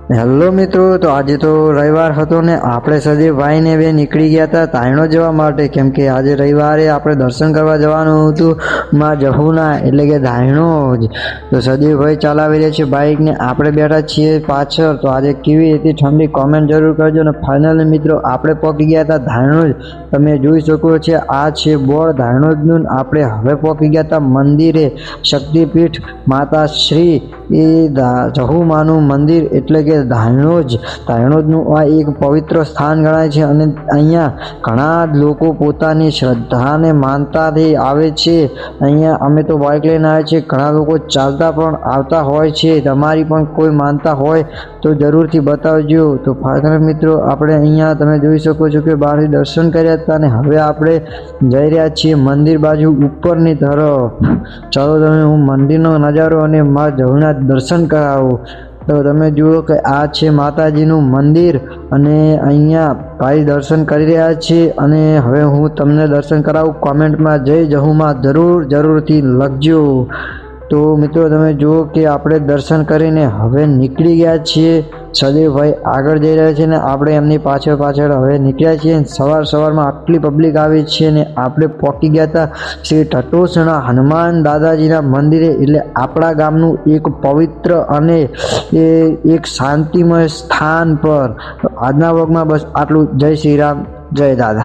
Hello મિત્રો, તો આજે તો રવિવાર હતો ને આપણે સદીભાઈ ને બે નીકળી ગયા હતા તાયણો જવા માટે, કેમ કે આજે રવિવારે આપણે દર્શન કરવા જવાનું હતું માં જહુના એટલે કે ધાયણો જ. તો સદીભાઈ ચલાવી રહ્યા છે બાઇક ને આપણે બેઠા છીએ પાછળ. તો આજે કેવી હતી ઠંડી કોમેન્ટ જરૂર કરજો. ને ફાઇનલી મિત્રો આપણે પહોંચી ગયા હતા ધાયણો જ. તમે જોઈ શકો છો આ છે બોર્ડ ધાયણો જનું. આપણે હવે પહોંચી ગયા હતા મંદિરે, શક્તિપીઠ માતા શ્રી એ જહુમાનું મંદિર એટલે કે ધાયણોજનું આ એક પવિત્ર સ્થાન ગણાય છે. અને અહીંયા ઘણા લોકો પોતાની શ્રદ્ધાને માનતાથી આવે છે. અહીંયા અમે તો બાઇક લઈને આવ્યા છીએ, ઘણા લોકો ચાલતા પણ આવતા હોય છે. તમારી પણ કોઈ માનતા હોય તો જરૂરથી બતાવજો. તો ફાઇનલ મિત્રો આપણે અહીંયા તમે જોઈ શકો છો કે બહારથી દર્શન કર્યા હતા અને હવે આપણે જઈ રહ્યા છીએ મંદિર બાજુ ઉપરની તરફ. ચાલો તમે હું મંદિરનો નજારો અને મા જહુના દર્શન કરાવું. તો તમે જુઓ કે આ છે માતાજીનું મંદિર અને અહીંયા ભાઈ દર્શન કરી રહ્યા છે. અને હવે હું તમને દર્શન કરાવું. કોમેન્ટમાં જય જહુમાં જરૂરથી લખજો. તો મિત્રો તમે જુઓ કે આપણે દર્શન કરીને હવે નીકળી ગયા છીએ. સદીવભાઈ આગળ જઈ રહ્યા છે ને આપણે એમની પાછળ હવે નીકળ્યા છીએ. સવારમાં આટલી પબ્લિક આવી છે ને આપણે પહોંચી ગયા હતા શ્રી ટટોસણા હનુમાન દાદાજીના મંદિરે, એટલે આપણા ગામનું એક પવિત્ર અને એક શાંતિમય સ્થાન પર. આજના વર્ગમાં બસ આટલું. જય શ્રી રામ, જય દાદા.